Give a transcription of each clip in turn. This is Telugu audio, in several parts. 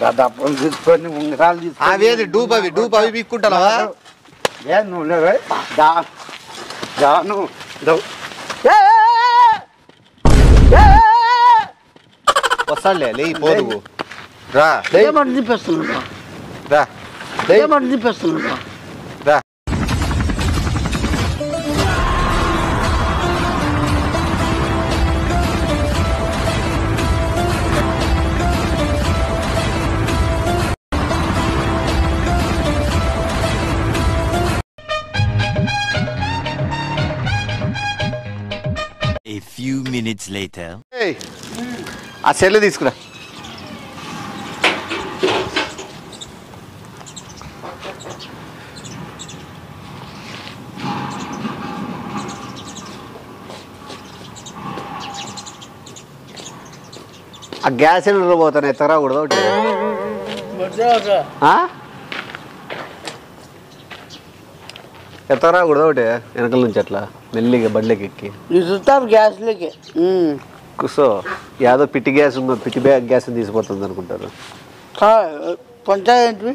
డబ్బులు తీసుకొని ఉంగరాలు తీసుకొని అవేది డూప్ అవి పీక్కుంటావా ఏ నువ్వు జాను వస్తాడులే లే పోదు రా చూపిస్తున్నాడు రా చూపిస్తున్నాడు రా A few minutes later. ఆ సెల్ తీసుకురా ఆ గ్యాస్ సిలిండర్ పోతాను ఎత్తరాకూడదు ఒకటి ఎత్తరాకూడదు ఒకటి వెనకల నుంచి అట్లా మెల్లిగా బండ్లకి ఎక్కి చూస్తారు గ్యాస్లోకి కూర్చో యాదో పిట్టి గ్యాస్ ఉందో పిట్టి గ్యాస్ తీసిపోతుంది అనుకుంటారు పంచాయతీ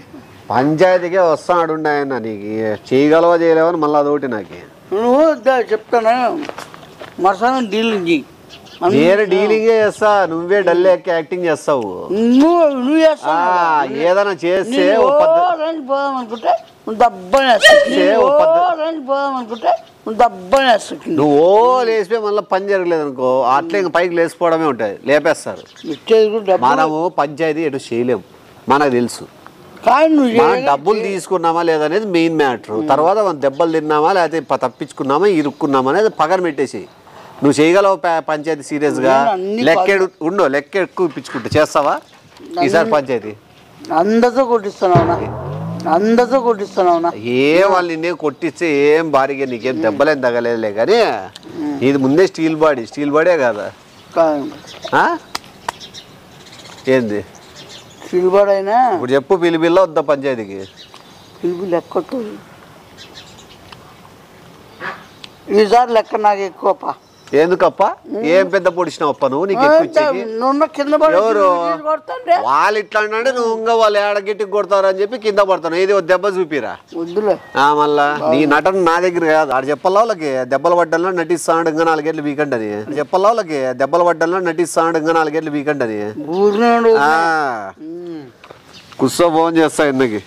పంచాయతీకే వస్తాడు ఆయన నీకు చేయగలవా చేయలేవని మళ్ళీ అదొకటి నాకు నువ్వు చెప్తాను మరసానం డీలింగ్ నేను డీలింగే చేస్తా నువ్వే డల్ యాక్టింగ్ చేస్తావు నువ్వు ఏదైనా చేస్తే పోదాం అనుకుంటే నువ్వు లేచిపోయి మళ్ళీ పని జరగలేదు అనుకో అట్లా ఇంకా పైకి లేచిపోవడమే ఉంటుంది లేపేస్తారు మనము పంచాయతీ ఎటు చేయలేము మనకు తెలుసు మనం డబ్బులు తీసుకున్నామా లేదనేది మెయిన్ మ్యాటర్ తర్వాత మనం దెబ్బలు తిన్నామా లేకపోతే తప్పించుకున్నామా ఇరుక్కున్నామా అనేది పక్కన పెట్టేసి నువ్వు చేయగలవు పంచాయతీ సీరియస్గా లెక్క ఎక్కువ ఇప్పించుకుంటా చేస్తావా ఈసారి పంచాయతీ అందరితో కొట్టిస్తున్నావునా ఏం వాళ్ళు నిన్నే కొట్టిస్తే ఏం భారీగా నీకేం దెబ్బలేం తగలేదులే కానీ ఇది ముందే స్టీల్ బాడీ కదా ఏంది స్టీల్ బాడీ అయినా ఇప్పుడు చెప్పు పిలిపిల్ల వద్దా పంచాయతీకి పిలిపి లెక్క ఈసారి లెక్క నాకు ఎక్కువప్ప ఎందుకప్ప ఏం పెద్ద పొడిచినావప్ప నువ్వు నీకు ఎవరు వాళ్ళు ఇట్లా అంటే నువ్వు ఇంకా వాళ్ళు ఏడగెట్టికి కొడతారు అని చెప్పి కింద పడతాను ఏది దెబ్బ చూపిరా మళ్ళా నీ నటన నా దగ్గర కాదు ఆడ చెప్పల్లా వాళ్ళకి దెబ్బలు పడ్డంలో నటిస్తాడు ఇంకా 4 గంటలు వీకెండ్ అని చెప్పల్లా వాళ్ళకి దెబ్బలు పడ్డంలో నటిస్తాడు ఇంకా 4 గంటలు వీకెండ్ అని కుస్సో ఫోన్ చేస్తా ఇందుకి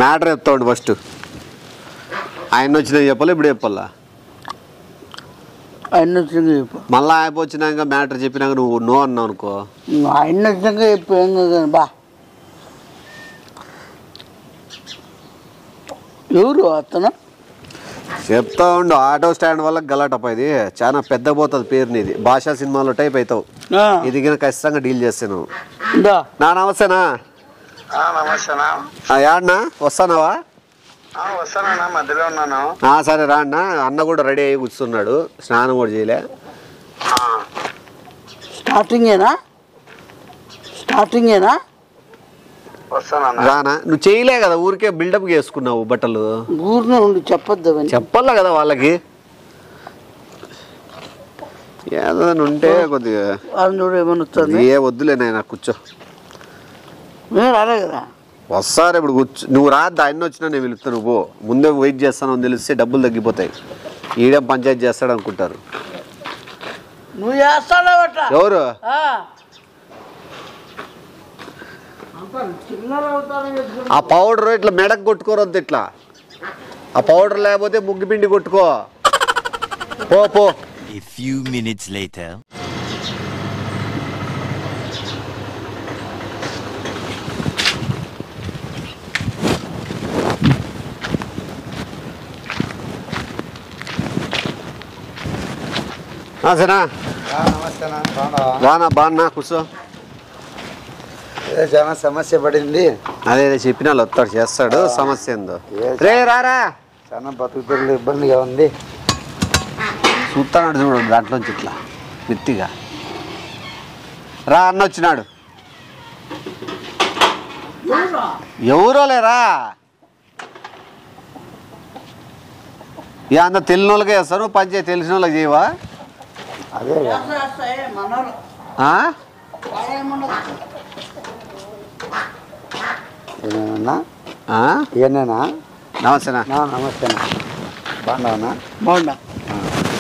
మ్యాటర్ చెప్తాడు ఫస్ట్ ఆయన వచ్చినా చెప్పాలి ఇప్పుడు చెప్పాలా మళ్ళా ఆయన వచ్చినాక మ్యాటర్ చెప్పినాక నువ్వు నో అన్నావు అనుకో ఆయన వచ్చినాక చెప్పు ఏం కదా బా ఎవరు అతను చెప్తా ఉండు ఆటో స్టాండ్ వల్ల గలాటప్ప ఇది చాలా పెద్ద పోతుంది పేరు నీది భాషా సినిమాలో టైప్ అవుతావు ఇది ఖచ్చితంగా డీల్ చేస్తాను నా నమస్తేనా యాడ్నా వస్తానావా మధ్యలో ఉన్నాను సరే రా అన్న అన్న కూడా రెడీ అయ్యి కూర్చున్నాడు స్నానం కూడా చేయలే స్టార్టింగేనా రానా నువ్వు చేయలే కదా ఊరికే బిల్డప్ చేసుకున్నావు బట్టలు చెప్పొద్దు చెప్పాలా కదా వాళ్ళకి ఏదైనా ఉంటే కొద్దిగా ఏ వద్దులే నాయన కూర్చో రాలే కదా వస్తారు ఇప్పుడు కూర్చో నువ్వు రాద్దా ఆయన వచ్చినా నేను పిలుస్తాను నువ్వు ముందే వెయిట్ చేస్తాను అని తెలిస్తే డబ్బులు తగ్గిపోతాయి ఈడేం పంచాయతీ చేస్తాడు అనుకుంటారు ఎవరు ఆ పౌడర్ ఇట్లా మెడకు కొట్టుకోరద్దు ఇట్లా ఆ పౌడర్ లేకపోతే ముగ్గు పిండి కొట్టుకో పో A few minutes later. సరేనా బాగున్నా కూర్చో చాలా సమస్య పడింది అదే చెప్పిన వాళ్ళు వస్తాడు చేస్తాడు సమస్య ఏందో రే రారా చాలా బతుకులు ఇబ్బందిగా ఉంది చూస్తాడు చూడండి దాంట్లోంచి ఇట్లా మిత్తిగా రా అన్న వచ్చినాడు ఎవరో లేరా అంత తెలిసిన వాళ్ళకే చేస్తారు పంచాయతీ తెలిసిన వాళ్ళకి చేయవా అదే ఏమన్నా ఆ? ఏనేనా నమస్తేనా నమస్తేనా బాగున్నావునా బాగుండా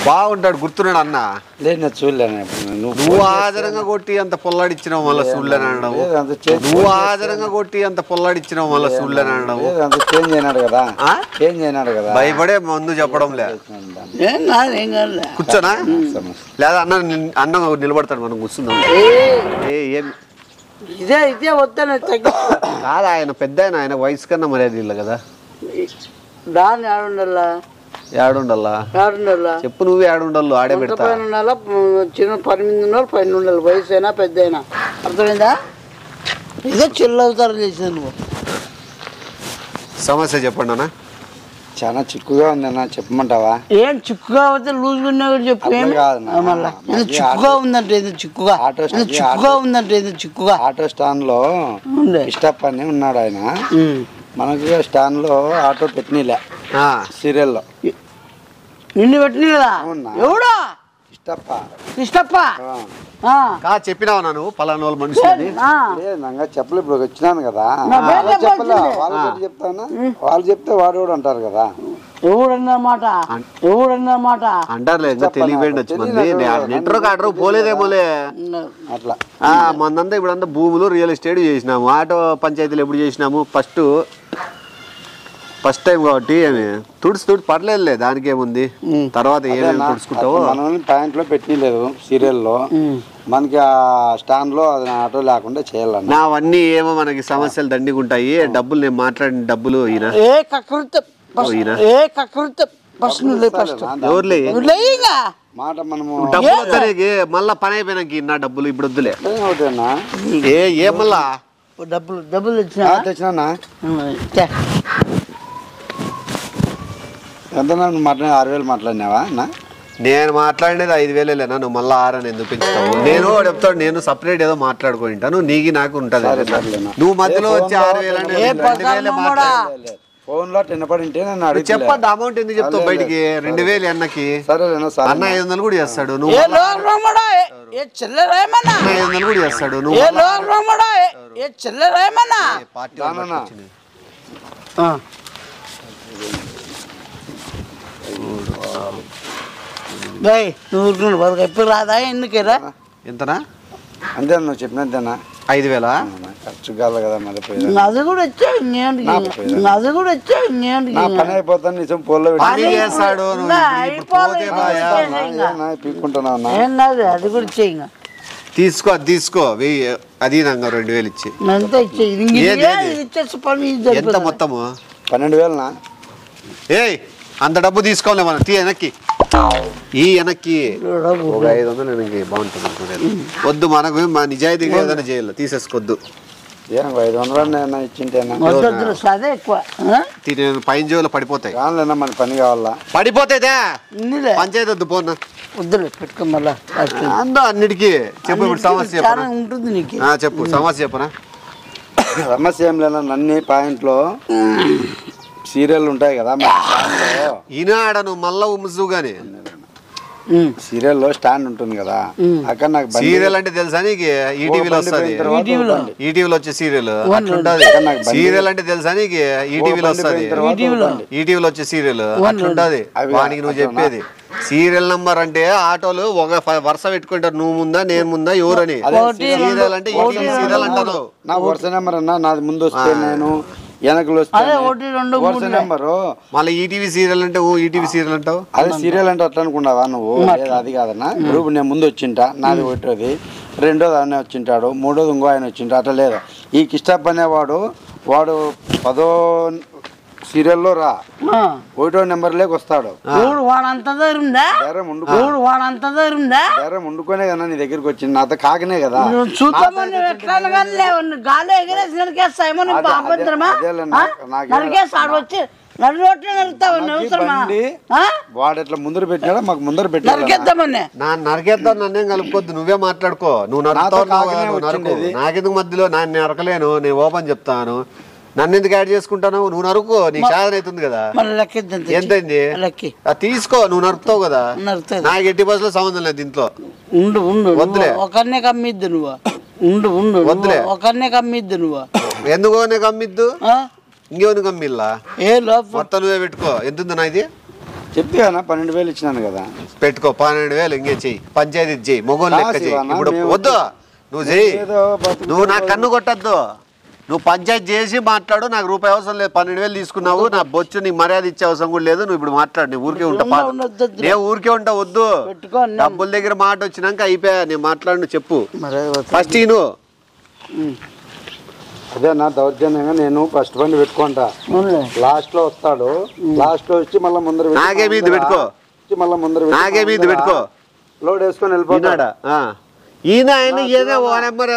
బాగుంటాడు గుర్తున్నాడు అన్న లేదు నేను చూడలేను నువ్వు ఆదరంగా కొట్టి అంత పొల్లాడిచ్చినావు మళ్ళీ చూడలేని అనడం నువ్వు ఆదరంగా కొట్టి అంత పొల్లాడిచ్చినావు మళ్ళీ చూడలేని అనడం అంత చేంజ్ అయినాడు కదా ఆ? చేంజ్ అయినాడు కదా భయపడే ముందు చెప్పడం లే ఏం కాదు ఏం కాదులే కూర్చోనా లేదా అన్న అన్న నిలబడతాడు మనం కూర్చుందాం ఏం ఇదే ఇదే వద్దని తగ్గి కాదు ఆయన పెద్ద ఆయన వయసు కన్నా మర్యాద ఇల్లు కదా దాన్ని ఆడుండాలా ఏడుండల్లా ఆడుండాలా చెప్పు నువ్వు ఏడుండల్లు ఆడే పెడతా పైన ఉండాలా చిన్న 18 ఉండాలి పైన ఉండాలి వయసు అయినా పెద్ద అయినా అర్థమైందా ఏదో చిల్లు అవుతారు చేసేది నువ్వు సమస్య చెప్పండి అన్న చాలా చిక్కుగా ఉంది అన్న చెప్పమంటావా ఏం చిక్కుగా అవుతే లూజ్ ఉన్నా కూడా చెప్పు అట్లా ఏమి కాదు నా. మళ్ళా ఏదో చిక్కుగా ఉందంటే ఏదో చిక్కుగా ఆటో ఏదో చిక్కుగా ఉందంటే ఏదో చిక్కుగా ఆటో స్టాండ్ లో ఉండే ఇష్టప్ అని ఉన్నాడు ఆయన మనకి స్టాండ్ లో ఆటో పెట్టినలే ఆ, సీరియల్లో నిన్ను పెట్టిన కదా అవునా? ఎవడా ఇష్టప్ప ఇష్టప్ప చెప్పినావు నువ్వు పలానా వాళ్ళ మనిషి అని లేదు నంగా చెప్పలే ఇప్పుడు వచ్చినాను కదా నా పేరు వాళ్ళు చెప్పలే చెప్పాల్సిందే. వాళ్ళు పెట్టి చెప్తానా వాళ్ళు చెప్తే వాడు కూడా అంటారు కదా ఎవడన్నమాట ఎవడన్నమాట అంటారులే ఇంకా తెలియపోయిండొచ్చు మంది నెట్రో కాటరు పోలేదేమోలే అట్లా మందంతా ఇప్పుడంతా భూములు రియల్ ఎస్టేట్ చేసినాము ఆటో పంచాయతీలు ఎప్పుడు చేసినాము ఫస్ట్ టైం కాబట్టి ఏమి తుడుచు పడలేదులే దానికి ఏముంది తర్వాత ఏమేమి తుడుచుకుంటావో మనం పాయింట్ లో పెట్టిలేదు సీరియల్లో మనకి ఆ స్టాండ్ లో అది ఆటో లేకుండా చేయాలన్న నావన్నీ ఏమో మనకి సమస్యలు దండిగుంటాయి డబ్బులు నేను మాట్లాడిన డబ్బులు ఈయన ఏ కకృత ఏ కకృత ఫస్ట్ నువ్వు ఫస్ట్ ఎవరులే లేయిగా మాట మనము డబ్బులు వద్దనేకి మళ్ళా పని అయిపోయినాకి నా డబ్బులు ఇప్పుడు వద్దులే అవుతాయన్నా ఏ మళ్ళా డబ్బులు తెచ్చినా తెచ్చినా ఎంత మాట్లాడి 6,000 మాట్లాడినావా అన్న నేను మాట్లాడినది 5,000 నువ్వు మళ్ళీ 6 అని ఎందుకు పెంచుతావు నేను చెప్తాడు నేను సపరేట్ ఏదో మాట్లాడుకుంటాను నీకు నాకు ఉంటది నువ్వు మధ్యలో వచ్చి 6,000 ఫోన్ లో తినపడి నేను చెప్పద్దు అమౌంట్ ఎందుకు చెప్తావు బయటికి 2,000 అన్నకి సరేనా అన్న 500 కూడా చేస్తాడు నువ్వు ఏ లోకరామడా ఏ చిల్లరేమన్నా 500 కూడా చేస్తాడు నువ్వు ఏ లోకరామడా ఏ చిల్లరేమన్నా పార్టీ బై నువ్వు వాళ్ళకి ఎప్పుడు రాదా ఎందుకేరా ఎంతనా అంతే నువ్వు చెప్పినంతేనా 5,000 ఖర్చు కాదు కదా మళ్ళీ అది కూడా వచ్చా ఇంకేంటి అది కూడా వచ్చా ఇంకేంటి నా పని అయిపోతాను నిజం పోల్లో పని చేస్తాడు నువ్వు ఇప్పుడు పోతే బాయా. పీక్కుంటున్నావు ఏం కాదు అది కూడా ఇచ్చే ఇంకా తీసుకో అది నాకు 2,000 ఇచ్చి అంతా ఇచ్చే ఇచ్చేసి పని ఎంత మొత్తము 12,000 ఏయ్ అంత డబ్బు తీసుకోలే మనం వెనక్కి వెనక్కి ఒక 500 వెనక్కి బాగుంటుంది వద్దు మనకు మా నిజాయితీగా ఏదైనా చేయాలి తీసేసుకోవద్దు 500 ఇచ్చింటేనా అదే ఎక్కువ పైన జోలు పడిపోతాయి కాదులేనా మన పని కావాలా పడిపోతాయిదా పంచాయతీ వద్దు పోనా వద్దులే పెట్టుకో మళ్ళా అందా అన్నిటికీ చెప్పు ఇప్పుడు సమస్య చెప్పనా ఉంటుంది నీకు చెప్పు సమస్య చెప్పనా సమస్య ఏం లేదా నన్ని పాయింట్లో సీరియల్ ఉంటాయి కదా ఈనాడ నువ్వు మళ్ళా ఉమ్ముసు గాని సీరియల్లో స్టాండ్ ఉంటుంది కదా అక్కడ నాకు సీరియల్ అంటే తెలుసా నీకు ఈటీవీలో వస్తుంది ఈటీవీలో వచ్చే సీరియల్ అట్లుంటది సీరియల్ అంటే తెలుసా నీకు ఈటీవీలో వస్తుంది ఈటీవీలో వచ్చే సీరియల్ అట్లుంటది వానికి నువ్వు చెప్పేది సీరియల్ నంబర్ అంటే ఆటోలు ఒక వరుస పెట్టుకుంటారు నువ్వు ముందా నేను ముందా ఎవరని సీరియల్ అంటే ఈటీవీ సీరియల్ అంటారు నా వరుస నెంబర్ అన్నా నాది ముందు వస్తే నేను వెనకలు వస్తే నెంబరు మళ్ళీ ఈటీవీ సీరియల్ అంటే ఈటీవీ సీరియల్ అంటావు అదే సీరియల్ అంటే అట్లా అనుకున్నావా నువ్వు అది కాదన్నా గ్రూప్ నేను ముందు వచ్చింటా నాది ఒకటోది రెండోది ఆయన వచ్చింటాడు మూడోది ఇంకో ఆయన వచ్చింటా అట్లా లేదు ఈ కిష్టప్ అనేవాడు వాడు 10వ సీరియల్లో రా 1వ నెంబర్ లేక వస్తాడు ధైర్యం ఉండుకునే కదా నీ దగ్గరికి వచ్చింది నాతో కాకనే కదా వాడు ఎట్లా ముందర పెట్టినాడా మాకు ముందర పెట్టాడు నరికేద్దాం నన్నేం కలుపుకోద్దు నువ్వే మాట్లాడుకో నువ్వు నరుకుతావు నాకెందుకు మధ్యలో నేను నరకలేను నేను ఓపెన్ చెప్తాను నన్ను ఎందుకు యాడ్ చేసుకుంటాను నువ్వు నరుకో నీకు సాధన అవుతుంది కదా ఎంతైంది తీసుకో నువ్వు నరుకుతావు కదా నాకు 80% సంబంధం లేదు దీంట్లో ఉండు వద్దులే ఒకరినే కమ్మిద్దు నువ్వు ఉండు ఉండు వద్దులే. ఒకరినే కమ్మిద్దు నువ్వు ఎందుకో నీకు అమ్మిద్దు ఇంకేమని కమ్మిల్లా ఏ లోపల మొత్తం నువ్వే పెట్టుకో ఎంత నా ఇది చెప్పానా 12,000 ఇచ్చినాను కదా పెట్టుకో 12,000 ఇంకే చెయ్యి పంచాయతీ చెయ్యి మొగోళ్ళు లెక్క చెయ్యి శివన్న, ఇప్పుడు మేము వద్దు నువ్వు చెయ్యి ఏదో బతుకు నువ్వు నా కన్ను కొట్టద్దు నువ్వు పంచాయతీ చేసి మాట్లాడు నాకు రూపాయి అవసరం లేదు 12,000 తీసుకున్నావు నా బొచ్చు నీకు మర్యాద ఇచ్చే అవసరం కూడా లేదు నువ్వు ఇప్పుడు మాట్లాడు నేను ఊరికే ఉంటా నేను ఊరికే ఉంటా వద్దు పెట్టుకో అన్న. డబ్బుల దగ్గర మాట వచ్చినాక అయిపోయా నేను మాట్లాడు చెప్పు మరి ఫస్ట్ నువ్వు అదే నా దౌర్జన్యంగా నేను ఫస్ట్ బండి పెట్టుకుంటా లాస్ట్ లో వస్తాడు లాస్ట్ లో వచ్చి మళ్ళీ ముందర పెట్టి నాకే మీది పెట్టుకో. వచ్చి మళ్ళీ ముందర పెట్టి నాకే మీది పెట్టుకో లోడ్ వేసుకొని వెళ్ళిపోతాడు ఈయన ఆయన ఏదో ఓ నెంబర్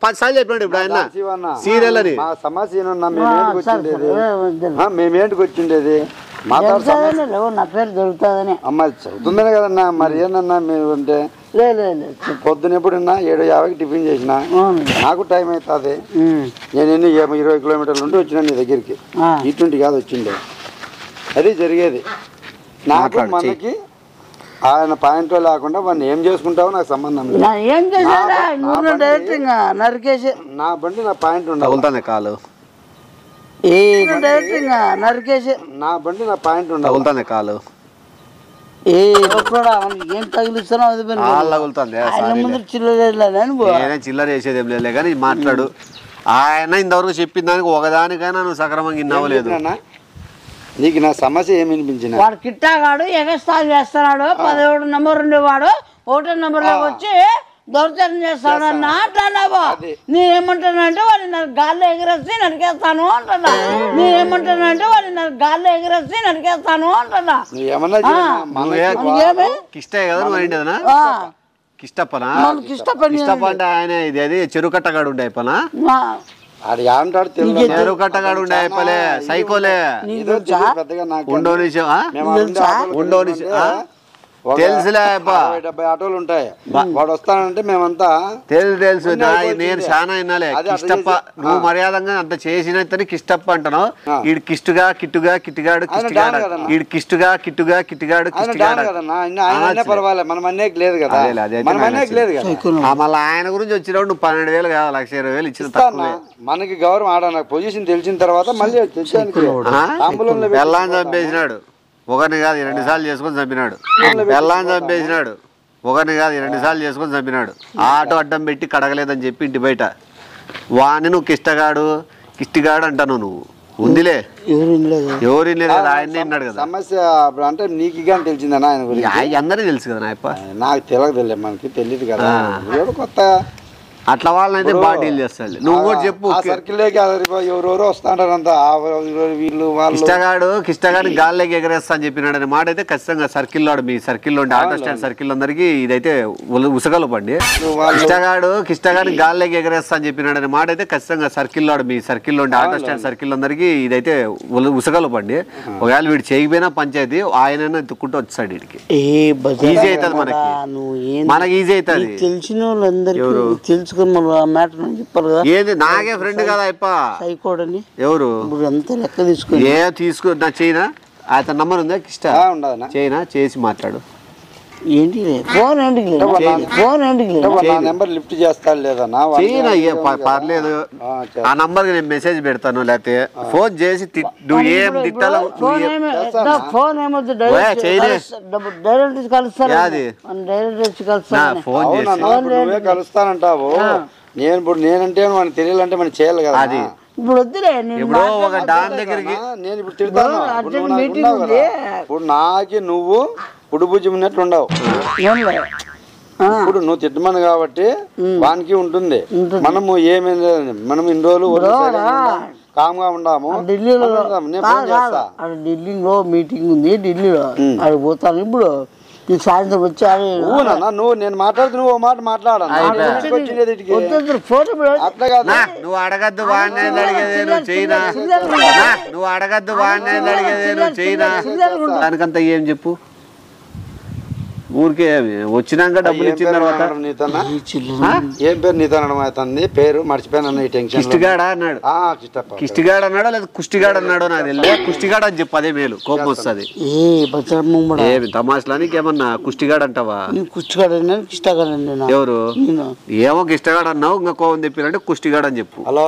10 సార్లు చెప్పాడు ఇప్పుడు ఆయన శివన్న, సీరియల్ అని మా సమస్య ఏమన్నా మేమేంటికి వచ్చిండేది మేమేంటికి వచ్చిండేది మాట్లాడు సమస్య నా పేరు దొరుకుతుందని అమ్మ చదువుతుందనే కదన్నా మరి ఏందన్నా మీరు అంటే లేదు పొద్దున ఎప్పుడన్నా 7:50కి టిఫిన్ చేసిన నాకు టైం అవుతుంది నేను ఎన్ని 20 కిలోమీటర్లు ఉండి వచ్చినా నీ దగ్గరికి ఇటువంటి కాదు వచ్చిండే అది జరిగేది నాకు మనకి ఆయన పాయింట్లో లేకుండా వాడిని ఏం చేసుకుంటావో నాకు సంబంధం లేదు ఏం చేశాడా నువ్వు డైరెక్ట్ ఇంకా నరికేసి నా బండి నా పాయింట్ ఉండాలి తగులుతానే కాలు డైరెక్ట్ ఇంకా నరికేసి నా బండి నా పాయింట్ ఉండాలి తగులుతానే కాలు కూడా మనకి ఏం తగిలిస్తానో అది పని. కాలు తగులుతుంది ఆయన ముందు చిల్లరేదని నేనే చిల్లర చేసేది ఏం లేదు కానీ మాట్లాడు ఆయన ఇంతవరకు చెప్పిన దానికి ఒకదానికైనా నువ్వు సక్రమంగా ఇన్నవ్వలేదు నీకు నా సమస్య ఏమి వినిపించిన వాడు కిట్టాగాడు ఎగస్టాల్ చేస్తున్నాడు 17 నెంబర్ ఉండేవాడు 1 నెంబర్ లోకి వచ్చి దౌర్జన్యం చేస్తాడు అన్న అంటున్నావు నేనేమంటానంటే వాడిని నాకు గాల్లో ఎగిరేసి నరికేస్తాను అంటున్నా నేనేమంటానంటే వాడిని నాకు గాల్లో ఎగిరేసి నరికేస్తాను అంటున్నా కిష్టే కదా నువ్వు ఏంటిదనా కిష్టప్పనా ఇష్టపడి కిష్టప్ప అంటే ఆయన ఇది అది చెరుకట్టగాడు ఉండే అయిపోనా అది అంటాడు చెరుకట్టగాడు ఉండే అయిపోలే సైకోలే పెద్దగా నాకు ఉండో నిమిషం ఉండో నిమిషం తెలుసులే 70 ఆటోలు ఉంటాయి వాడు వస్తానంటే మేమంతా తెలుసు నేను చాలా వినాలే కిష్టప్ప నువ్వు మర్యాదంగా అంత చేసిన కిష్టప్ప అంటున్నావు ఈడు కిట్టుగా కిట్టుగాడు కిట్టుగాడు ఈడు కిట్టుగా కిట్టుగాడు పర్వాలేదు మనం అనేక లేదు కదా మనం అనేక లేదు కదా మళ్ళీ ఆయన గురించి వచ్చినప్పుడు నువ్వు 12,000 కాదు 1,20,000 ఇచ్చిన మనకి గౌరవం ఆడ నాకు పొజిషన్ తెలిసిన తర్వాత మళ్ళీ బెల్లాన్ని చంపేసినాడు ఒకరిని కాదు 2 సార్లు చేసుకొని చంపినాడు బెల్లాన్ని చంపేసినాడు ఒకరిని కాదు 2 సార్లు చేసుకొని చంపినాడు ఆటో అడ్డం పెట్టి కడగలేదని చెప్పి ఇంటి బయట వాణ్ణి నువ్వు కిష్టిగాడు అంటాను నువ్వు ఉందిలే ఎవరు లేదు ఆయన్ని విన్నాడు కదా సమస్య అంటే నీకు ఇక తెలిసిందనా ఆయన గురించి అందరికీ తెలుసు కదా నాయప్ప నాకు తెలియదు మనకి తెలియదు కదా కొత్త అట్లా వాళ్ళనైతే బాగా డీల్ చేస్తాడు నువ్వు కూడా చెప్పు సర్కిల్లోకి ఎవరెవరో వస్తాంటారంతా వీళ్ళు వాళ్ళు కిష్టగాడు గాల్లోకి ఎగరేస్తా అని చెప్పినాడు అనే మాట అయితే ఖచ్చితంగా సర్కిల్లో మీ సర్కిల్లో ఉండే ఆటో స్టాండ్ సర్కిల్ అందరికి ఇదైతే ఉసగలు పండి కిష్టగాడు గాల్లోకి ఎగరేస్తా అని చెప్పినాడు అనే మాట అయితే ఖచ్చితంగా సర్కిల్లో మీ సర్కిల్లో ఉండే ఆటో స్టాండ్ సర్కిల్ అందరికి ఇదైతే ఉసగలు పండి ఒకవేళ వీడు చేయకపోయినా పంచాయతీ ఆయన ఎత్తుకుంటూ వచ్చాడు వీడికి ఈజీ అవుతుంది మనకి ఈజీ అవుతుంది తెలిసిన వాళ్ళందరికీ తెలుసు చెప్పాలి కదా ఏది నాకే ఫ్రెండ్ కదా అప్ప సైకోడని ఎవరు ఇప్పుడు అంతా లెక్క తీసుకుని తీసుకో నా చైనా అతని నంబర్ ఉందా కిష్ట చైనా చేసి మాట్లాడు ఏంటి ఫోన్ నెంబర్ లిఫ్ట్ చేస్తాడు లేదన్నా పర్లేదు ఆ నంబర్ నేను మెసేజ్ పెడతాను లేకపోతే ఫోన్ చేసి నువ్వు ఏం తిట్టాలో ఫోన్ ఏమొద్దు డైరెక్ట్ కలుస్తానంటావు నేను ఇప్పుడు నేనంటే మనకి తెలియాలంటే మనం చేయాలి కదా అది ఇప్పుడు వద్దులే ఇప్పుడు ఒక దాని దగ్గరికి నేను ఇప్పుడు తిడతాను ఇప్పుడు నాకి నువ్వు పుడుబుజ్జి ఉన్నట్లు ఉండవు ఇప్పుడు నువ్వు తిట్టమని కాబట్టి వానికి ఉంటుంది మనము ఏమైంది మనం ఇన్ని రోజులు కామ్గా ఉన్నాము ఢిల్లీలో మీటింగ్ ఉంది ఢిల్లీలో అక్కడికి పోతాను ఇప్పుడు నీకు సాయంత్రం వచ్చి నువ్వు నేను మాట్లాడుతూ నువ్వు మాట మాట్లాడాను నువ్వు అడగద్దు వాడిని అడిగేది నువ్వు చైనా నువ్వు అడగద్దు వాడిని అడిగేది నువ్వు చైనా దానికంతా ఏం చెప్పు ఊరికే వచ్చినాక డబ్బులు ఇచ్చిన తర్వాత నీతోనా ఏం పేరు నీతో అవుతుంది పేరు మర్చిపోయాను ఈ టెన్షన్ కిష్టిగాడ అన్నాడు కిష్టిగాడ అన్నాడో లేదా కుష్టిగాడ అన్నాడో నాకు తెలియదు కుష్టిగాడ అని చెప్పు అదే మేలు కోపం వస్తుంది ఏమి తమాషలానికి ఏమన్నా కుష్టిగాడ అంటావా ఎవరు ఏమో కిష్టగాడ అన్నావు ఇంకా కోపం తెప్పిలంటే కుష్టిగాడ అని చెప్పు హలో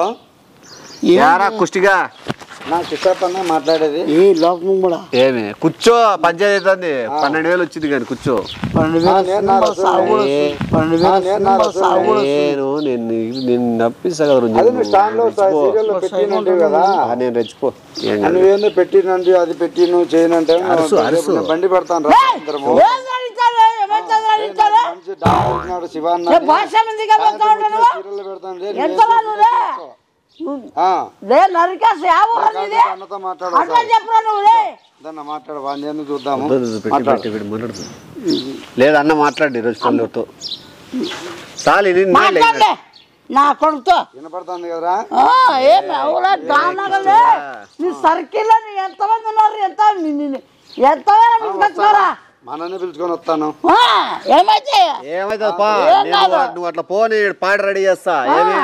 యారా కుష్టిగా నా కిష్టపన్న మాట్లాడేది ఏమి కూర్చో పంచాయతీ అవుతుంది 12,000 వచ్చింది కానీ కూర్చో నేను నప్పిస్తా కదా నేను రెచ్చిపో నువ్వేందో పెట్టినండి అది పెట్టి నువ్వు చేయనంటే బండి పెడతాను శివాన్న మాట్లాడు వాడిని చూద్దాము లేదు అన్న మాట్లాడి రోజు పల్లెతో నా కొడుకుతో వినపడుతుంది కదరా నీ సర్కిల్ లో ఎంతమంది ఉన్నారు ఎంతమంది మనల్ని పిలుచుకొని వస్తాను ఏమైతే నువ్వు అట్లా పోనీ పాట రెడీ చేస్తా ఏమి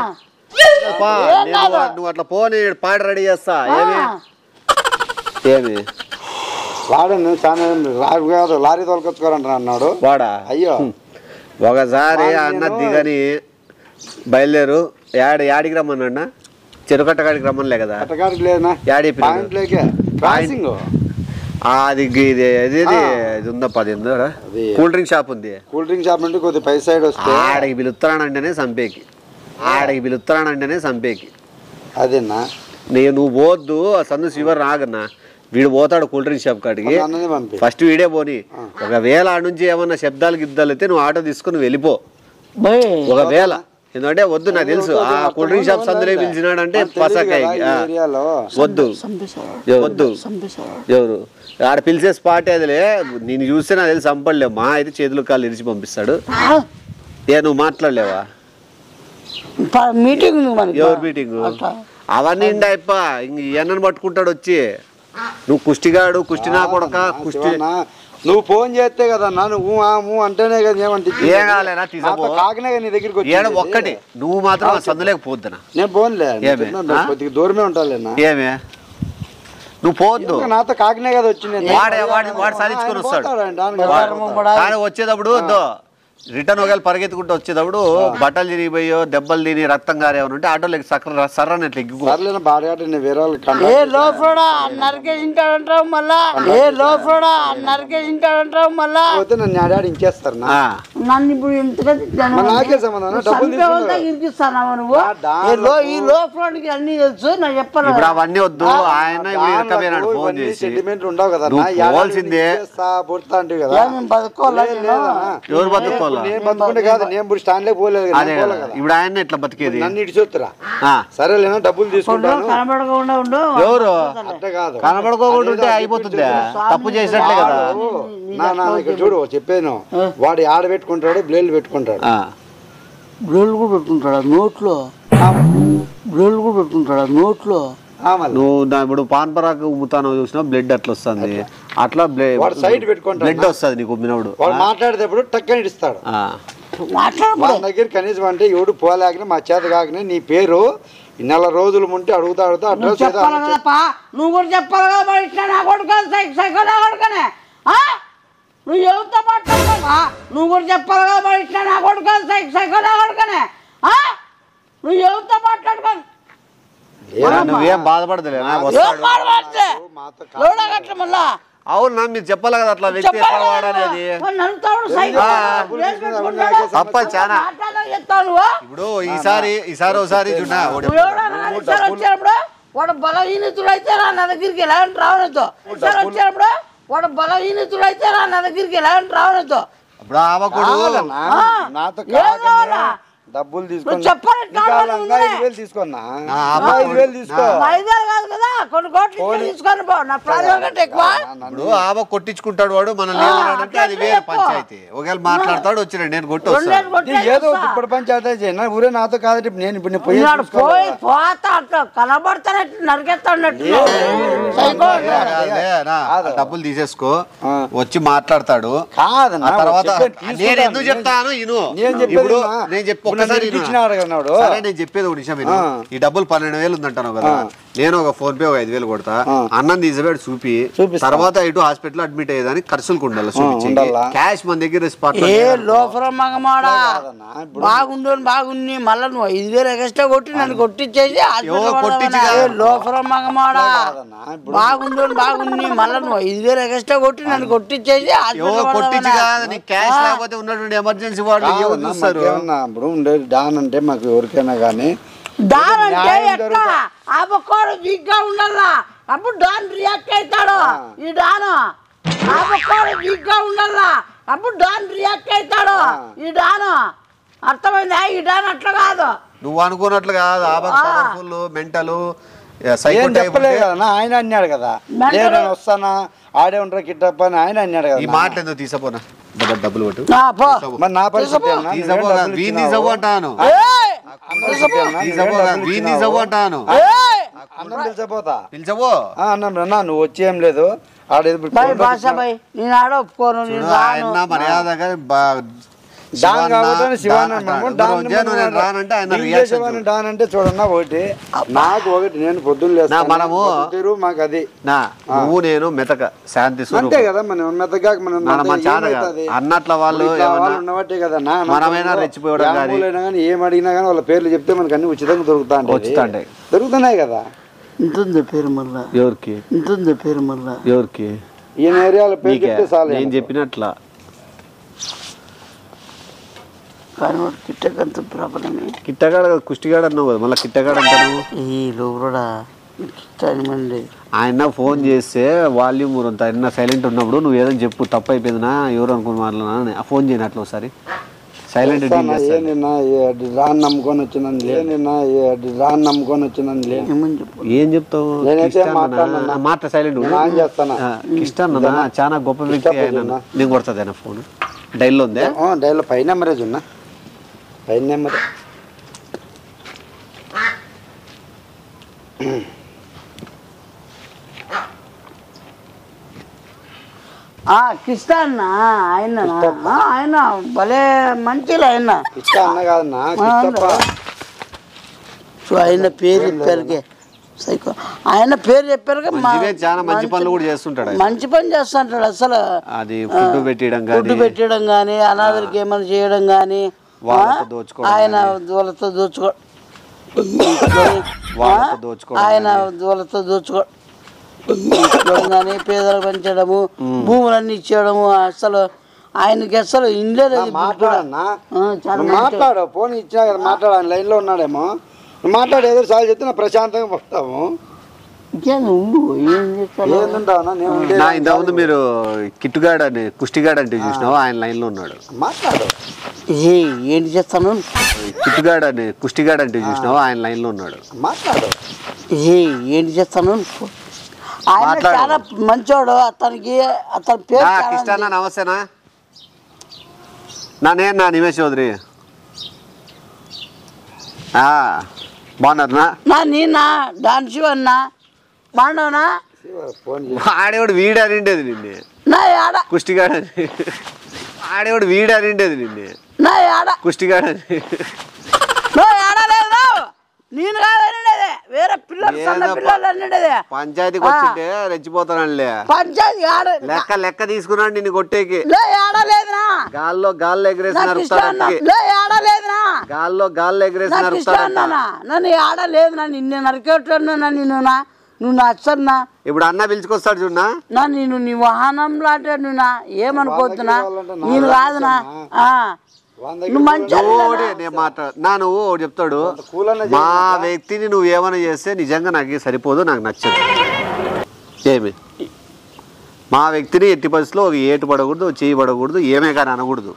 నువ్వు అట్లా పోనీ పాట రెడీ చేస్తా ఏమి ఏమి వాడు కాదు లారీ తోలుకొచ్చుకోరంట అన్నాడు వాడా అయ్యో ఒకసారి అన్న దిగని బయలుదేరు యాడికి రమ్మన్నా చెరుకట్ట కాడికి రమ్మనిలే కదా యాడి అది ఇది ఉందప్ప అది కూల్ డ్రింక్ షాప్ ఉంది కూల్ డ్రింక్ షాప్ నుండి కొద్దిగా పై సైడ్ వస్తే ఆడికి పిలుస్తానంటేనే చంపేకి అదేనా నువ్వు పోద్దు సందు శివర్ రాగన్నా వీడు పోతాడు కూల్ డ్రింక్ షాప్ కాడికి ఫస్ట్ వీడే పోని ఒకవేళ ఆడ నుంచి ఏమన్నా శబ్దాలు గిద్దాలు అయితే నువ్వు ఆటో తీసుకుని వెళ్ళిపో ఒకవేళ ఎందుకంటే వద్దు నాకు తెలుసు ఆ కూల్ డ్రింక్ షాప్ సందులో పిలిచినాడంటే పసకాయ వద్దు ఎవరు ఆడ పిలిచే స్పాట్ అదిలే నేను చూస్తే నాకు తెలిసి చంపడలే మా అయితే చేతులు కాళ్ళు ఇరిచి పంపిస్తాడు నువ్వు మాట్లాడలేవా మీటింగ్ ఎవరు మీటింగ్ అవన్నీ అయిప ఇంక ఎన్నని పట్టుకుంటాడు వచ్చి నువ్వు కుష్టిగాడు కుష్టి నా కొడక కుష్టి నువ్వు ఫోన్ చేస్తే కదా నువ్వు అంటేనే కదా ఏమంటే ఏం కావాలేనా తీసుకో నీ దగ్గరికి ఒక్కటి నువ్వు మాత్రం సందులేకపోద్దునా నేను ఫోన్లే కొద్దిగా దూరమే ఉంటాలేనా ఏమే నువ్వు పోవద్దు నాతో కాకినే కదా వచ్చింది వాడు సాధించుకొని వస్తాడు వచ్చేటప్పుడు రిటర్న్ ఒకవేళ పరిగెత్తుకుంటూ వచ్చేటప్పుడు బట్టలు తిరిగిపోయో దెబ్బలు తిని రక్తం గారేమని ఉంటే ఆటోలో సర్రని ఎట్లా ఇంకేస్తారు నన్ను ఇప్పుడు ఈ లో ఫ్లోర్కి అన్ని తెలుసు నాకు చెప్పాలి ఇప్పుడు అవన్నీ వద్దు ఆయన ఫోన్ చేసి సెంటిమెంట్ ఉండవు కదా పోవాల్సిందే ఎవరు బతుకోవాలి ఇప్పుడు ఆయన ఎట్లా బతికేది నన్ను ఇటు చూస్తురా సరేలేనా డబ్బులు తీసుకుంటాను ఎవరు కనబడుకోకుండా ఉంటే అయిపోతుందా తప్పు చేసినట్లే కదా ఇక్కడ చూడు చెప్పాను వాడు ఆడ పెట్టుకుంటాడు బ్లేడ్లు పెట్టుకుంటాడు బ్లేడ్లు కూడా పెట్టుకుంటాడు నోట్లో నువ్వు ఇప్పుడు పాన్ పరాకు ఉమ్ముతాను చూసినా బ్లడ్ అట్లా వస్తుంది అట్లా సైడ్ పెట్టుకుంటాడు బ్లడ్ వస్తుంది నీకు ఉమ్మినప్పుడు వాడు మాట్లాడేటప్పుడు టక్కని ఇస్తాడు మా దగ్గర కనీసం అంటే ఎవడు పోలేకనే మా చేత కాకనే నీ పేరు నెల రోజులు ఉంటే అడుగుతా అడ్రస్ నువ్వు కూడా చెప్పాలి కదా నా కొడుకనే నువ్వు ఎవరితో మాట్లాడతావా నువ్వు కూడా చెప్పాలి కదా నా కొడుకనే నువ్వు ఎవరితో మాట్లాడుకోను నువ్వేం బాధపడదులే అవునా మీరు చెప్పాలి కదా అట్లా వ్యక్తి అనేది తప్పదు చాలా ఇప్పుడు ఈసారి ఒకసారి వాడు బలహీనతుడు అయితే నా దగ్గరికి ఎలా రావడంతో వచ్చినప్పుడు వాడు బలహీనతుడు అయితే నా దగ్గరికి ఎలా రావడంతో ఇప్పుడు డబ్బులు తీసుకొని చెప్పాలి 5,000 తీసుకున్నా 5,000 తీసుకో 5,000 కాదు కదా కొన్ని కోట్లు తీసుకొని పో నా ప్రాణం కంటే ఎక్కువ ఇప్పుడు ఆవ కొట్టించుకుంటాడు వాడు మనల్ని ఏమన్నాడంటే అది వేరే పంచాయతీ ఒకవేళ మాట్లాడతాడు వచ్చిన నేను కొట్టి ఏదో ఇప్పుడు పంచాయతీ చేయను ఊరే నాతో కాదు నేను ఇప్పుడు పోయి పోతా అట్లా కనబడతానట్టు నరికేస్తాడట్టు డబ్బులు తీసేసుకో వచ్చి మాట్లాడతాడు కాదన్నా తర్వాత నేను ఎందుకు చెప్తాను ఇప్పుడు నేను చెప్పి ఒక్కసారి సరే నేను చెప్పేది ఒక నిమిషం ఈ డబ్బులు 12,000 ఉందంటాను కదా నేను ఒక ఫోన్ పే 5,000 కొడతా అన్నం తీసేవాడు చూపి తర్వాత ఇటు హాస్పిటల్ అడ్మిట్ అయ్యేదానికి ఖర్చులకు ఉండాలి చూపించి క్యాష్ మన దగ్గర లోపల మగమాడా బాగుండి మళ్ళీ నువ్వు 5,000 ఎక్స్ట్రా కొట్టి నన్ను కొట్టించేసి లోపల మగమాడా బాగుండి మళ్ళీ నువ్వు 5,000 ఎక్స్ట్రా కొట్టి నన్ను కొట్టించేసి కొట్టించి కాదు నీకు క్యాష్ లేకపోతే ఉన్నటువంటి ఎమర్జెన్సీ వాడు చూస్తారు ఇప్పుడు ఉండేది డాన్ అంటే మాకు ఎవరికైనా కానీ డాన్ అంటే ఎట్లా ఆపకోడు వీక్గా ఉండాలా అప్పుడు డాన్ రియాక్ట్ అవుతాడు ఈ డాన్ ఆపకోడు వీక్గా ఉండాలా అప్పుడు డాన్ రియాక్ట్ అవుతాడు ఈ డాన్ అర్థమైందా ఈ డాన్ అట్లా కాదు నువ్వు అనుకున్నట్లు కాదు పవర్ఫుల్ మెంటల్ చెప్పలేదు కదా ఆయన అన్నాడు కదా నేను వస్తానా ఆడే ఉంటారు కిట్టప్ప అని ఆయన అన్నాడు కదా ఈ మాట ఎందుకు తీసపోనా డబ్బులు కొట్టు మరి నా పరిస్థితి అంటాను అన్నం పిలిచపోతా పిలిచబో అన్నం రన్నా నువ్వు వచ్చేం లేదు నేను ఆడ ఒప్పుకోను మర్యాదగా డాన్ అంటే చూడన్నా ఒకటి నాకు ఒకటి నేను పొద్దున్న మనము మాకు అది నువ్వు నేను మెతక శాంతి అంతే కదా మనం మెతగా అన్నట్ల వాళ్ళు ఉన్నవాటే కదా మనమైనా రెచ్చిపోవడం కానీ ఏం అడిగినా కానీ వాళ్ళ పేర్లు చెప్తే మనకు అన్ని ఉచితంగా దొరుకుతాయి దొరుకుతున్నాయి కదా ఇంతుంది పేరు మళ్ళా ఎవరికి ఇంతుంది పేరు మళ్ళా ఎవరికి ఈయన ఏరియాలో పేరు చెప్తే చాలు నేను చెప్పినట్లా కానీ వాడు కిట్టకంత ప్రాబ్లమే కిట్టగాడ కుష్టిగాడు అన్నావు కదా మళ్ళీ కిట్టగాడు అంటాను ఈ లోపడా కిట్టమండి ఆయన ఫోన్ చేస్తే వాల్యూమ్ అంత ఆయన సైలెంట్ ఉన్నప్పుడు నువ్వు ఏదైనా చెప్పు తప్పు అయిపోయిందినా ఎవరు అనుకుని మాట్లాడినా ఆ ఫోన్ చేయను అట్లా ఒకసారి సైలెంట్ రాన్ నమ్ముకొని వచ్చిందని రాన్ నమ్ముకొని వచ్చిందని ఏం చెప్తావు మాట సైలెంట్ కిష్టన్న చాలా గొప్ప వ్యక్తి ఆయన నేను కొడుతుంది ఆయన ఫోన్ డైల్లో ఉందే డైల్లో పై నెంబరే ఉన్నా పై నెంబర్ కిష్ట అన్న ఆయన భలే మంచిగా ఆయన కిష్ట అన్న కాదన్నా ఆయన పేరు చెప్పారు ఆయన పేరు చెప్పారు చాలా మంచి పనులు కూడా చేస్తుంటాడు మంచి పని చేస్తుంటాడు అసలు అది ఫుడ్ పెట్టడం కానీ అనాథలకి ఏమైనా చేయడం కానీ ఆయన వాళ్ళతో దోచుకోవడం ఆయన వాళ్ళతో దోచుకోవడం కానీ పేదలకు పెంచడము భూములన్నీ ఇచ్చేయడము అసలు ఆయనకి అసలు ఇంట్లో మాట్లాడు ఫోన్ ఇచ్చినా కదా మాట్లాడాలి లైన్ లో ఉన్నాడేమో మాట్లాడి ఏదో సార్లు చెప్తే నా ప్రశాంతంగా పోతాము ఇంతకుముందు మీరు కిట్టుగాడు అని కుష్టిగాడు అంటే చూసినావు ఆయన లైన్ లో ఉన్నాడు మాట్లాడు ఏంటి చేస్తాను కిట్టుగాడు అని కుష్టిగాడు అంటే చూసినావు ఆయన లైన్ లో ఉన్నాడు మాట్లాడు ఏంటి చేస్తాను ఆయన చాలా మంచోడు అతనికి అతని పేరు కిష్టన్న నమస్తేనా నా నిమేష్ చౌదరి బాగున్నారునా నేనా డాన్ శివన్నా బాగున్నావునా ఆడేవాడు వీడు అనిండేది నిన్నే నా ఆడ కుష్టిగాడని ఆడేవాడు వీడు అనిండేది నిన్నే నా ఆడ కుష్టిగాడని ఆడలేదు నేను కాదనిండేది వేరే పిల్లలు అనిండేది పంచాయతీకి వచ్చింటే రెచ్చిపోతానంలే పంచాయతీ ఆడ లెక్క తీసుకున్నాడు నిన్ను కొట్టేకి ఆడలేదునా గాల్లో ఎగరేసి గాల్లో ఎగరేసి నన్ను ఆడలేదు నా నిన్ను నరికేట్టున్నా నిన్నునా నువ్వు నా అచ్చన్నా ఇప్పుడు అన్న పిలుచుకొస్తాడు చూడనా నేను నీ వాహనం లాంటి నువ్వునా ఏమనుకోతున్నా నేను కాదునా నువ్వు చెప్తాడు మా వ్యక్తిని నువ్వు ఏమైనా చేస్తే నిజంగా నాకు సరిపోదు నాకు నచ్చదు ఏమి మా వ్యక్తిని ఎట్టి పరిస్థితిలో ఒక ఏటు పడకూడదు చేయి పడకూడదు ఏమే కానీ అనకూడదు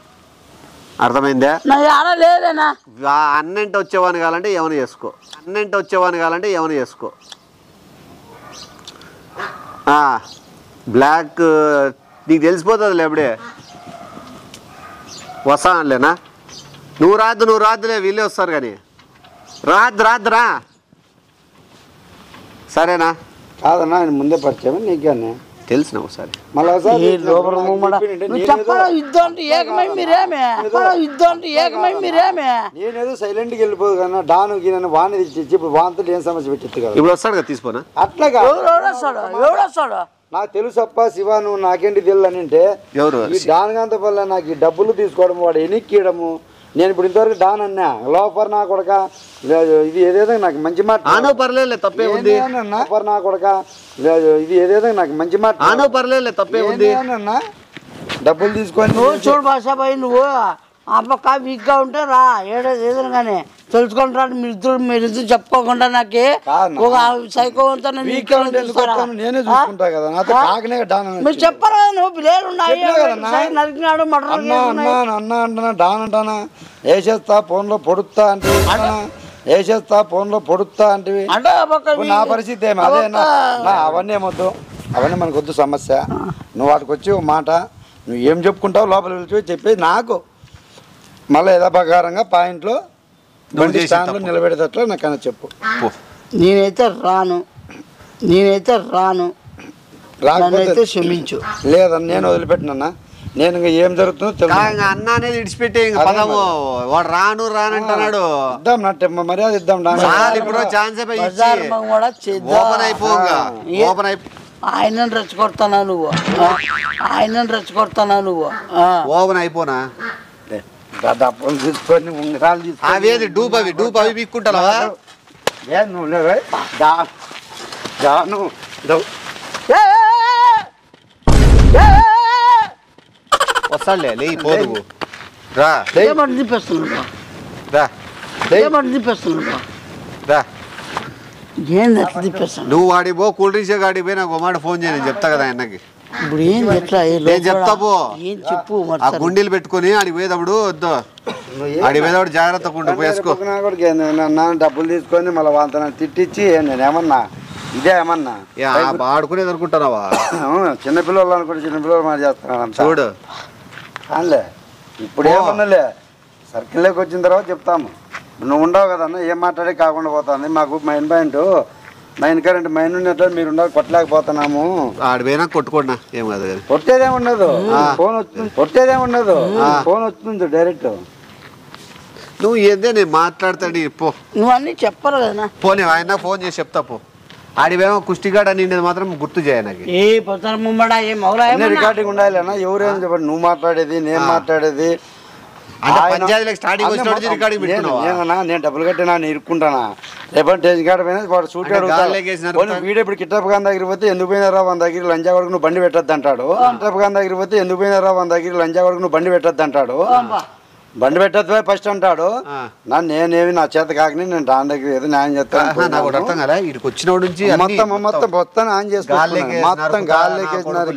అర్థమైందా? నా ఆడ లేదేనా అన్నంటే వచ్చేవాని కావాలంటే ఏమైనా చేసుకో, అన్నంటే వచ్చేవాని కావాలంటే ఏమైనా చేసుకో. బ్లాక్ నీకు తెలిసిపోతుంది లేబడే వస్తానులేనా. నువ్వు రాద్దులే వీళ్ళే వస్తారు కానీ రాద్దురా సరేనా? కాదన్నా ఆయన ముందే పరిచయం నీకేనా తెలిసిన ఒకసారి నేనేదో సైలెంట్కి వెళ్ళిపోదు కన్నా డాను గీనని వాణి తెచ్చి ఇప్పుడు వాంతులు ఏం సమస్య పెట్టింది కదా. ఇప్పుడు వస్తాడు కదా తీసుకోనా. అట్లాగా నాకు తెలుసప్ప శివ నువ్వు నాకేంటి తెలియదు అని అంటే ఎవరు ఈ డాన్ గంత వల్ల నాకు ఈ డబ్బులు తీసుకోవడం వాడు ఎనిక్కియడము. నేను ఇప్పుడు ఇంతవరకు డాన్ అన్నా లోపర్ నా కొడక ఇది ఏదేదో నాకు మంచి మాట పర్లేదు తప్పే ఉంది లోపర్ నా కొడక ఇది ఏదేదో నాకు మంచి మాట పర్లేదు తప్పే ఉంది అన్నా. డబ్బులు తీసుకొని నువ్వు చూడు భాషాబాయి నువ్వు ఆ పక్క వీక్గా ఉంటే రా ఏదో కానీ తెలుసుకుంటా మీరిద్దరు చెప్పుకోకుండా నాకు ఒక సైకో నేనే చూసుకుంటా కదా మీరు చెప్పరా నువ్వు పిల్లలు నరికినాడు అన్నా అంటున్నా డాన్ అంటానా వేసేస్తా ఫోన్లో పొడుస్తా అంటే వేసేస్తా ఫోన్లో పొడుస్తా అంటే నా పరిస్థితి ఏమి అదేనా అవన్నీ ఏమొద్దు అవన్నీ మనకు వద్దు సమస్య. నువ్వు వాటికి వచ్చి ఒక మాట నువ్వు ఏం చెప్పుకుంటావు లోపల పిలిచి చెప్పేది నాకు మళ్ళీ యథాప్రకారంగా పాయింట్లో బండి స్టాండ్లో నిలబెడేటట్లు నాకన్నా చెప్పు. నేనైతే రాను రాకపోతే క్షమించు. లేదన్న నేను వదిలిపెట్టినన్నా. నేను ఇంకా ఏం జరుగుతుందో తెలుసు. అన్న అనేది ఇడిచిపెట్టే పదము వాడు రానంటున్నాడు. ఇద్దాం నట్టు మర్యాద ఇద్దాం. ఇప్పుడు ఛాన్స్ ఓపెన్ ఆయనను రెచ్చగొడతానా నువ్వు ఓపెన్ అయిపోనా డబ్బులు తీసుకొని ఉంగరాలు తీసుకొని అవేది డూప్ అవి పీక్కుంటావా వస్తాడులే లేకపోదు రా నువ్వు వాడి పో కూల్ డ్రింక్స్ గాడికి పోయి నాకు మాట ఫోన్ చేయని చెప్తా కదా ఆయనకి. ఇప్పుడు ఏం ఎట్లా నేను చెప్తా పో ఏం చెప్పు ఆ గుండీలు పెట్టుకుని ఆడికి పోయేటప్పుడు వద్దు ఆడికి పోయేటప్పుడు జాగ్రత్తగా ఉండు వేసుకో. డబ్బులు తీసుకొని మళ్ళీ వాళ్ళ తిట్టించి నేనేమన్నా ఇదే ఏమన్నా ఆడుకునేది అనుకుంటున్నావా? చిన్నపిల్లలు అనుకుంటే చిన్నపిల్లలు మాట చేస్తున్నాను చూడు. అలే ఇప్పుడు ఏమన్నాలే సర్కిల్లోకి వచ్చిన తర్వాత చెప్తాము. నువ్వు ఉండవు కదన్నా ఏం మాట్లాడే కాకుండా పోతుంది. మాకు main point main current main ఉన్నట్లు మీరు ఉండవు కొట్టలేకపోతున్నాము. ఆడిపోయినా కొట్టుకోండి ఏం కాదు. కొట్టేదేముండదు ఫోన్ వస్తుంది డైరెక్ట్. నువ్వు ఏదే నేను మాట్లాడతాడు పో. నువ్వు అన్నీ చెప్పరు కదా పోనీ ఆయన ఫోన్ చేసి చెప్తా పో. ఆడిపోయినా కుష్టిగాడ నిండేది మాత్రం గుర్తు చేయ నాకు. రికార్డింగ్ ఉండాలి అన్న. ఎవరేం చెప్పండి నువ్వు మాట్లాడేది నేను మాట్లాడేది. నేను డబ్బులు కట్టినా నేను ఇరుక్కుంటానా రేపటి స్టేషన్ కాడ పోయినా వాడు సూట్ వీడియో ఇప్పుడు కిట్టప్ప గాని దగ్గర పోతే ఎందుకు పోయినారా వాళ్ళ దగ్గర లంచా కొడుకు నువ్వు బండి పెట్టద్దు అంటాడు. కిట్టప్ప గాని దగ్గర పోతే ఎందుకు పోయినారా వాళ్ళ దగ్గర లంచా కొడుకు నువ్వు బండి పెట్టద్దు అంటాడు. బండి పెట్టద్దు ఫస్ట్ అంటాడు. నేనేమి నా చేత కాకని నేను దాని దగ్గర ఏదో న్యాయం చేస్తాను. నాకు అర్థం కదా ఇక్కడికి వచ్చిన నుంచి మొత్తం న్యాయం చేసుకోవాలి. మొత్తం గాలికేసినారు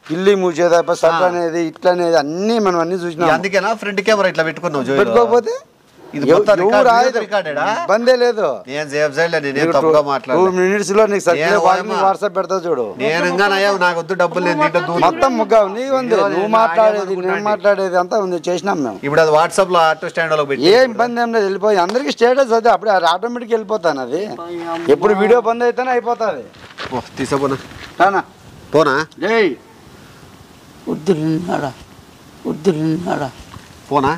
కిల్లి మూసేదా సట్ అనేది ఇట్లా అనేది అన్ని మనం అన్ని చూసినాం. అందుకేనా ఫ్రంట్ కెమెరా ఇట్లా పెట్టుకున్నావు పెట్టుకోకపోతే ఇబ్బందే లేదు. 2 minutes లో వాట్సాప్ పెడతా చూడు. నాకు డబ్బులు మొత్తం ముగ్గావు నీ ఉంది. నువ్వు మాట్లాడేది నేను మాట్లాడేది అంతా ఉంది చేసినాం మేము. ఇప్పుడు అది వాట్సాప్ లో ఆటో స్టాండ్ లో ఏ ఇబ్బంది ఏం లేదు వెళ్ళిపోయి అందరికి స్టేటస్ అదే అప్పుడు ఆటోమేటిక్ వెళ్ళిపోతాను. అది ఎప్పుడు వీడియో బంద్ అయితేనే అయిపోతుంది. తీసుకోపోనా పోనా పోనా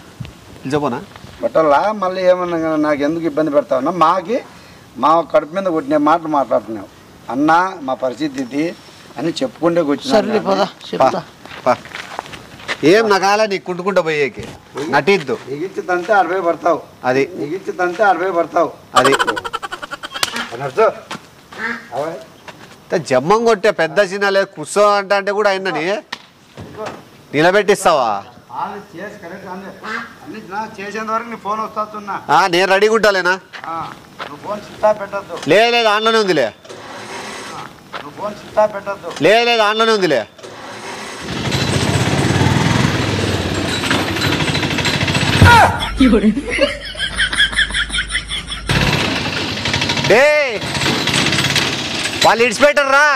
పిలిచపోనా బట్టల్లా మళ్ళీ ఏమన్నా నాకు ఎందుకు ఇబ్బంది పెడతావన్నా. మా కడుపు మీద కొట్టిన మాటలు మాట్లాడుతున్నావు అన్నా మా పరిస్థితి ఇది అని చెప్పుకుంటే వచ్చిన ఏం నగాల నీకు కుంటుకుంటూ పోయేకి నటిద్దు. ఎగిచ్చిదంటే 60 పడతావు. అది ఎగిచ్చిదంటే 60 పడతావు. అది జమ్మం కొట్టే పెద్ద చిన్న లేదు కూర్చో అంటే కూడా ఆయనని నిలబెట్టిస్తావా? నేను రెడీగా ఉంటాలేనా? లేదు ఆన్లోనే ఉందిలే. లేదు ఆన్లోనే ఉందిలే. వాళ్ళు ఇడిచిపెట్టారు రా.